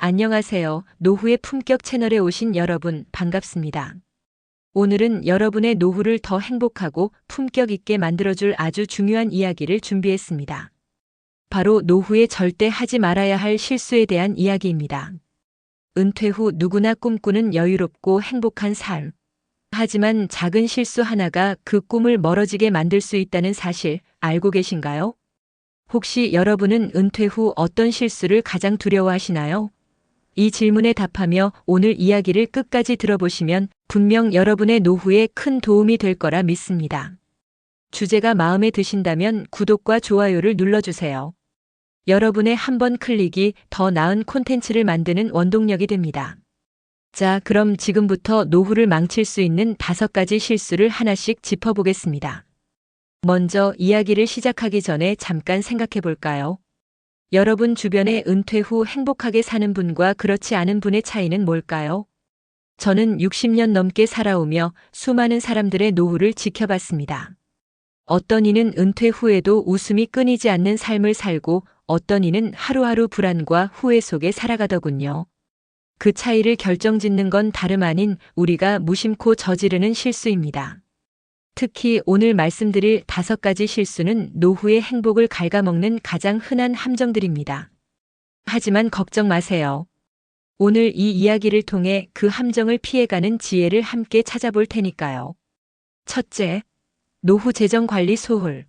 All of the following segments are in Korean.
안녕하세요. 노후의 품격 채널에 오신 여러분 반갑습니다. 오늘은 여러분의 노후를 더 행복하고 품격 있게 만들어줄 아주 중요한 이야기를 준비했습니다. 바로 노후에 절대 하지 말아야 할 실수에 대한 이야기입니다. 은퇴 후 누구나 꿈꾸는 여유롭고 행복한 삶. 하지만 작은 실수 하나가 그 꿈을 멀어지게 만들 수 있다는 사실 알고 계신가요? 혹시 여러분은 은퇴 후 어떤 실수를 가장 두려워하시나요? 이 질문에 답하며 오늘 이야기를 끝까지 들어보시면 분명 여러분의 노후에 큰 도움이 될 거라 믿습니다. 주제가 마음에 드신다면 구독과 좋아요를 눌러주세요. 여러분의 한 번 클릭이 더 나은 콘텐츠를 만드는 원동력이 됩니다. 자, 그럼 지금부터 노후를 망칠 수 있는 5가지 실수를 하나씩 짚어보겠습니다. 먼저 이야기를 시작하기 전에 잠깐 생각해 볼까요? 여러분 주변에 은퇴 후 행복하게 사는 분과 그렇지 않은 분의 차이는 뭘까요? 저는 60년 넘게 살아오며 수많은 사람들의 노후를 지켜봤습니다. 어떤 이는 은퇴 후에도 웃음이 끊이지 않는 삶을 살고 어떤 이는 하루하루 불안과 후회 속에 살아가더군요. 그 차이를 결정짓는 건 다름 아닌 우리가 무심코 저지르는 실수입니다. 특히 오늘 말씀드릴 5가지 실수는 노후의 행복을 갉아먹는 가장 흔한 함정들입니다. 하지만 걱정 마세요. 오늘 이 이야기를 통해 그 함정을 피해가는 지혜를 함께 찾아볼 테니까요. 첫째, 노후 재정 관리 소홀.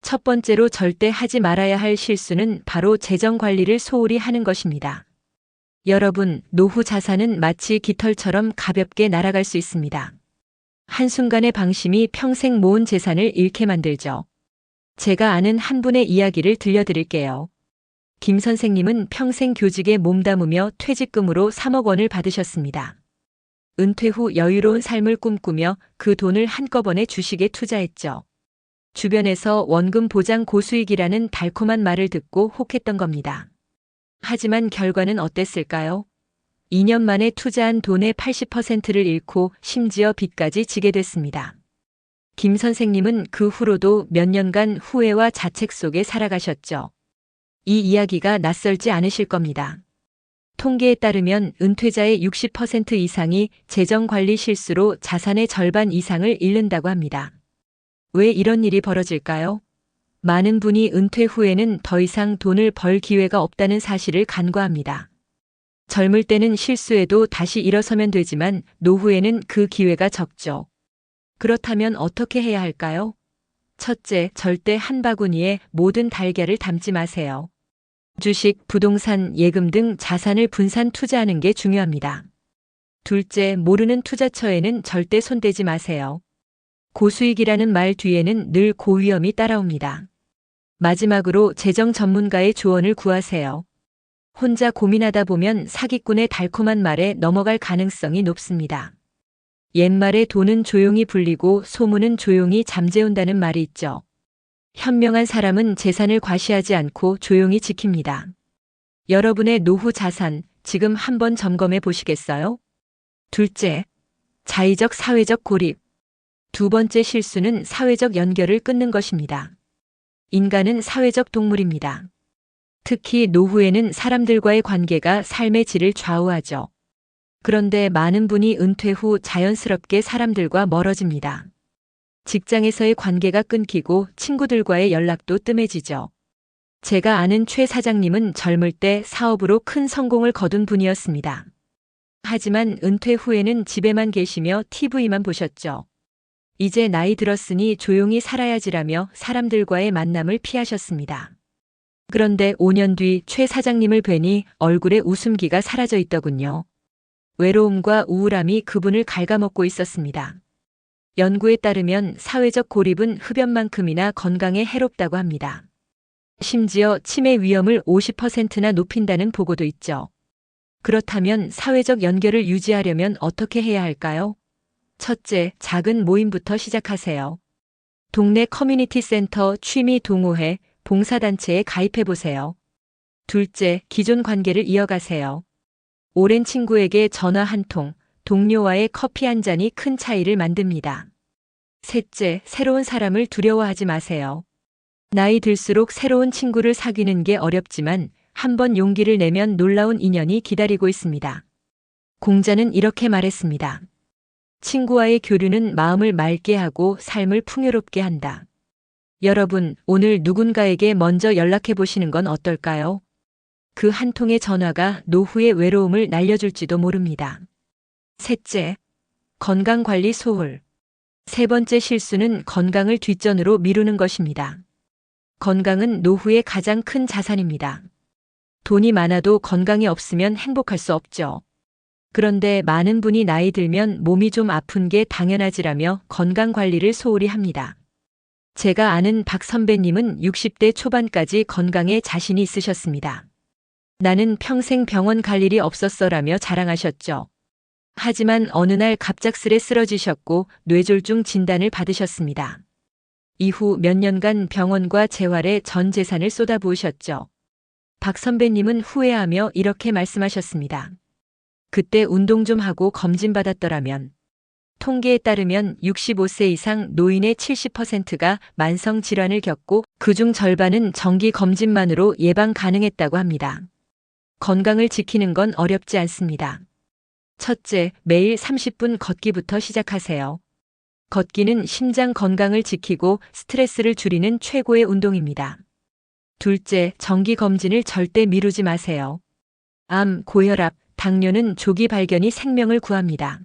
첫 번째로 절대 하지 말아야 할 실수는 바로 재정 관리를 소홀히 하는 것입니다. 여러분, 노후 자산은 마치 깃털처럼 가볍게 날아갈 수 있습니다. 한순간의 방심이 평생 모은 재산을 잃게 만들죠. 제가 아는 한 분의 이야기를 들려드릴게요. 김 선생님은 평생 교직에 몸담으며 퇴직금으로 3억 원을 받으셨습니다. 은퇴 후 여유로운 삶을 꿈꾸며 그 돈을 한꺼번에 주식에 투자했죠. 주변에서 원금 보장 고수익이라는 달콤한 말을 듣고 혹했던 겁니다. 하지만 결과는 어땠을까요? 2년 만에 투자한 돈의 80%를 잃고 심지어 빚까지 지게 됐습니다. 김 선생님은 그 후로도 몇 년간 후회와 자책 속에 살아가셨죠. 이 이야기가 낯설지 않으실 겁니다. 통계에 따르면 은퇴자의 60% 이상이 재정관리 실수로 자산의 절반 이상을 잃는다고 합니다. 왜 이런 일이 벌어질까요? 많은 분이 은퇴 후에는 더 이상 돈을 벌 기회가 없다는 사실을 간과합니다. 젊을 때는 실수해도 다시 일어서면 되지만 노후에는 그 기회가 적죠. 그렇다면 어떻게 해야 할까요? 첫째, 절대 한 바구니에 모든 달걀을 담지 마세요. 주식, 부동산, 예금 등 자산을 분산 투자하는 게 중요합니다. 둘째, 모르는 투자처에는 절대 손대지 마세요. 고수익이라는 말 뒤에는 늘 고위험이 따라옵니다. 마지막으로 재정 전문가의 조언을 구하세요. 혼자 고민하다 보면 사기꾼의 달콤한 말에 넘어갈 가능성이 높습니다. 옛말에 돈은 조용히 불리고 소문은 조용히 잠재운다는 말이 있죠. 현명한 사람은 재산을 과시하지 않고 조용히 지킵니다. 여러분의 노후 자산 지금 한번 점검해 보시겠어요? 둘째, 자의적 사회적 고립. 두 번째 실수는 사회적 연결을 끊는 것입니다. 인간은 사회적 동물입니다. 특히 노후에는 사람들과의 관계가 삶의 질을 좌우하죠. 그런데 많은 분이 은퇴 후 자연스럽게 사람들과 멀어집니다. 직장에서의 관계가 끊기고 친구들과의 연락도 뜸해지죠. 제가 아는 최 사장님은 젊을 때 사업으로 큰 성공을 거둔 분이었습니다. 하지만 은퇴 후에는 집에만 계시며 TV만 보셨죠. 이제 나이 들었으니 조용히 살아야지라며 사람들과의 만남을 피하셨습니다. 그런데 5년 뒤 최 사장님을 뵈니 얼굴에 웃음기가 사라져 있더군요. 외로움과 우울함이 그분을 갉아먹고 있었습니다. 연구에 따르면 사회적 고립은 흡연만큼이나 건강에 해롭다고 합니다. 심지어 치매 위험을 50%나 높인다는 보고도 있죠. 그렇다면 사회적 연결을 유지하려면 어떻게 해야 할까요? 첫째, 작은 모임부터 시작하세요. 동네 커뮤니티 센터, 취미 동호회, 봉사단체에 가입해보세요. 둘째, 기존 관계를 이어가세요. 오랜 친구에게 전화 한 통, 동료와의 커피 한 잔이 큰 차이를 만듭니다. 셋째, 새로운 사람을 두려워하지 마세요. 나이 들수록 새로운 친구를 사귀는 게 어렵지만 한번 용기를 내면 놀라운 인연이 기다리고 있습니다. 공자는 이렇게 말했습니다. 친구와의 교류는 마음을 맑게 하고 삶을 풍요롭게 한다. 여러분, 오늘 누군가에게 먼저 연락해 보시는 건 어떨까요? 그 한 통의 전화가 노후의 외로움을 날려줄지도 모릅니다. 셋째, 건강관리 소홀. 세 번째 실수는 건강을 뒷전으로 미루는 것입니다. 건강은 노후의 가장 큰 자산입니다. 돈이 많아도 건강이 없으면 행복할 수 없죠. 그런데 많은 분이 나이 들면 몸이 좀 아픈 게 당연하지라며 건강 관리를 소홀히 합니다. 제가 아는 박 선배님은 60대 초반까지 건강에 자신이 있으셨습니다. 나는 평생 병원 갈 일이 없었어라며 자랑하셨죠. 하지만 어느 날 갑작스레 쓰러지셨고 뇌졸중 진단을 받으셨습니다. 이후 몇 년간 병원과 재활에 전 재산을 쏟아부으셨죠. 박 선배님은 후회하며 이렇게 말씀하셨습니다. 그때 운동 좀 하고 검진받았더라면. 통계에 따르면 65세 이상 노인의 70%가 만성 질환을 겪고 그중 절반은 정기 검진만으로 예방 가능했다고 합니다. 건강을 지키는 건 어렵지 않습니다. 첫째, 매일 30분 걷기부터 시작하세요. 걷기는 심장 건강을 지키고 스트레스를 줄이는 최고의 운동입니다. 둘째, 정기 검진을 절대 미루지 마세요. 암, 고혈압, 당뇨는 조기 발견이 생명을 구합니다.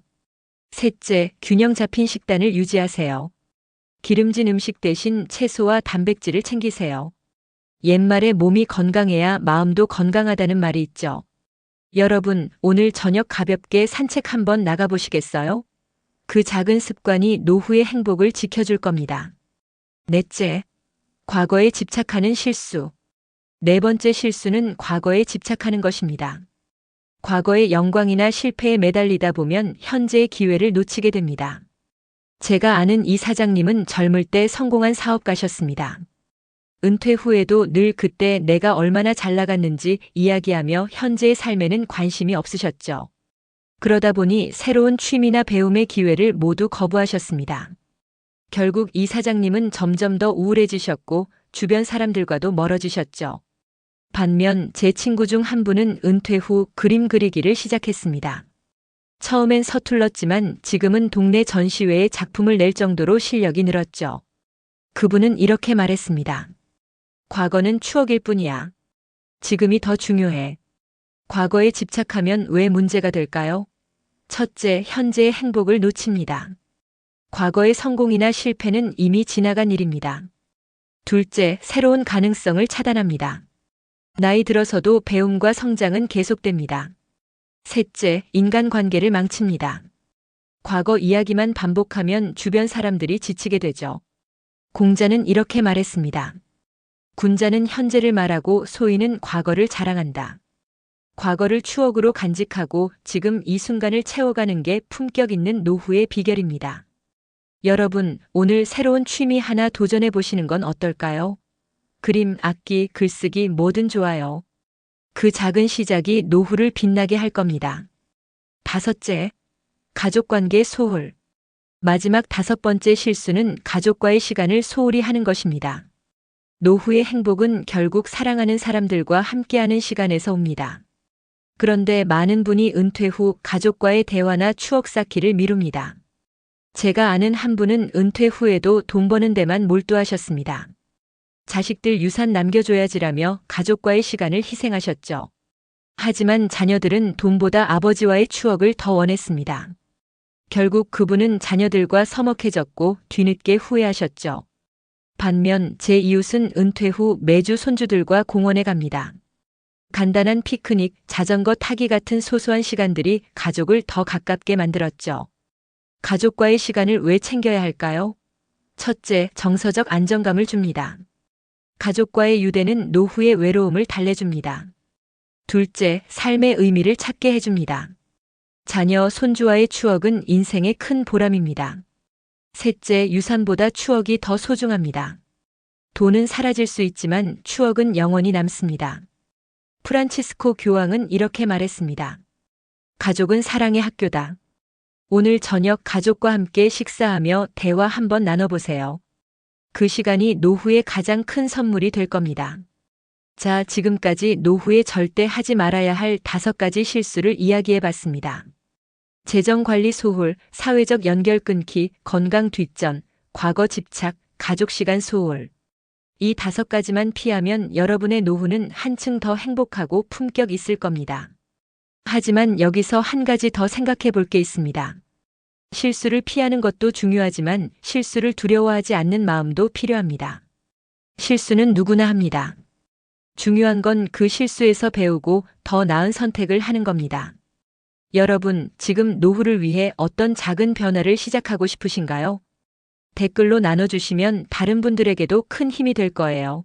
셋째, 균형 잡힌 식단을 유지하세요. 기름진 음식 대신 채소와 단백질을 챙기세요. 옛말에 몸이 건강해야 마음도 건강하다는 말이 있죠. 여러분, 오늘 저녁 가볍게 산책 한번 나가보시겠어요? 그 작은 습관이 노후의 행복을 지켜줄 겁니다. 넷째, 과거에 집착하는 실수. 네 번째 실수는 과거에 집착하는 것입니다. 과거의 영광이나 실패에 매달리다 보면 현재의 기회를 놓치게 됩니다. 제가 아는 이 사장님은 젊을 때 성공한 사업가셨습니다. 은퇴 후에도 늘 그때 내가 얼마나 잘 나갔는지 이야기하며 현재의 삶에는 관심이 없으셨죠. 그러다 보니 새로운 취미나 배움의 기회를 모두 거부하셨습니다. 결국 이 사장님은 점점 더 우울해지셨고 주변 사람들과도 멀어지셨죠. 반면 제 친구 중 한 분은 은퇴 후 그림 그리기를 시작했습니다. 처음엔 서툴렀지만 지금은 동네 전시회에 작품을 낼 정도로 실력이 늘었죠. 그분은 이렇게 말했습니다. 과거는 추억일 뿐이야. 지금이 더 중요해. 과거에 집착하면 왜 문제가 될까요? 첫째, 현재의 행복을 놓칩니다. 과거의 성공이나 실패는 이미 지나간 일입니다. 둘째, 새로운 가능성을 차단합니다. 나이 들어서도 배움과 성장은 계속됩니다. 셋째, 인간관계를 망칩니다. 과거 이야기만 반복하면 주변 사람들이 지치게 되죠. 공자는 이렇게 말했습니다. 군자는 현재를 말하고 소인은 과거를 자랑한다. 과거를 추억으로 간직하고 지금 이 순간을 채워가는 게 품격 있는 노후의 비결입니다. 여러분, 오늘 새로운 취미 하나 도전해 보시는 건 어떨까요? 그림, 악기, 글쓰기 뭐든 좋아요. 그 작은 시작이 노후를 빛나게 할 겁니다. 다섯째, 가족관계 소홀. 마지막 다섯 번째 실수는 가족과의 시간을 소홀히 하는 것입니다. 노후의 행복은 결국 사랑하는 사람들과 함께하는 시간에서 옵니다. 그런데 많은 분이 은퇴 후 가족과의 대화나 추억 쌓기를 미룹니다. 제가 아는 한 분은 은퇴 후에도 돈 버는 데만 몰두하셨습니다. 자식들 유산 남겨줘야지라며 가족과의 시간을 희생하셨죠. 하지만 자녀들은 돈보다 아버지와의 추억을 더 원했습니다. 결국 그분은 자녀들과 서먹해졌고 뒤늦게 후회하셨죠. 반면 제 이웃은 은퇴 후 매주 손주들과 공원에 갑니다. 간단한 피크닉, 자전거 타기 같은 소소한 시간들이 가족을 더 가깝게 만들었죠. 가족과의 시간을 왜 챙겨야 할까요? 첫째, 정서적 안정감을 줍니다. 가족과의 유대는 노후의 외로움을 달래줍니다. 둘째, 삶의 의미를 찾게 해줍니다. 자녀, 손주와의 추억은 인생의 큰 보람입니다. 셋째, 유산보다 추억이 더 소중합니다. 돈은 사라질 수 있지만 추억은 영원히 남습니다. 프란치스코 교황은 이렇게 말했습니다. 가족은 사랑의 학교다. 오늘 저녁 가족과 함께 식사하며 대화 한번 나눠보세요. 그 시간이 노후의 가장 큰 선물이 될 겁니다. 자, 지금까지 노후에 절대 하지 말아야 할 5가지 실수를 이야기해 봤습니다. 재정관리 소홀, 사회적 연결 끊기, 건강 뒷전, 과거 집착, 가족 시간 소홀. 이 5가지만 피하면 여러분의 노후는 한층 더 행복하고 품격 있을 겁니다. 하지만 여기서 한 가지 더 생각해 볼 게 있습니다. 실수를 피하는 것도 중요하지만 실수를 두려워하지 않는 마음도 필요합니다. 실수는 누구나 합니다. 중요한 건 그 실수에서 배우고 더 나은 선택을 하는 겁니다. 여러분, 지금 노후를 위해 어떤 작은 변화를 시작하고 싶으신가요? 댓글로 나눠주시면 다른 분들에게도 큰 힘이 될 거예요.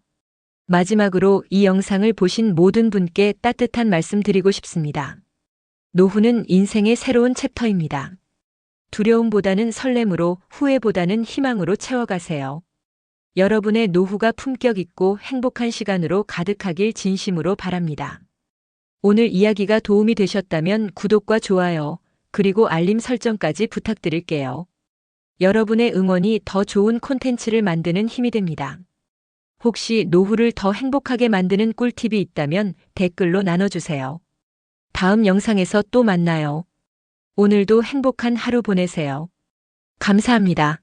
마지막으로 이 영상을 보신 모든 분께 따뜻한 말씀 드리고 싶습니다. 노후는 인생의 새로운 챕터입니다. 두려움보다는 설렘으로, 후회보다는 희망으로 채워가세요. 여러분의 노후가 품격 있고 행복한 시간으로 가득하길 진심으로 바랍니다. 오늘 이야기가 도움이 되셨다면 구독과 좋아요, 그리고 알림 설정까지 부탁드릴게요. 여러분의 응원이 더 좋은 콘텐츠를 만드는 힘이 됩니다. 혹시 노후를 더 행복하게 만드는 꿀팁이 있다면 댓글로 나눠주세요. 다음 영상에서 또 만나요. 오늘도 행복한 하루 보내세요. 감사합니다.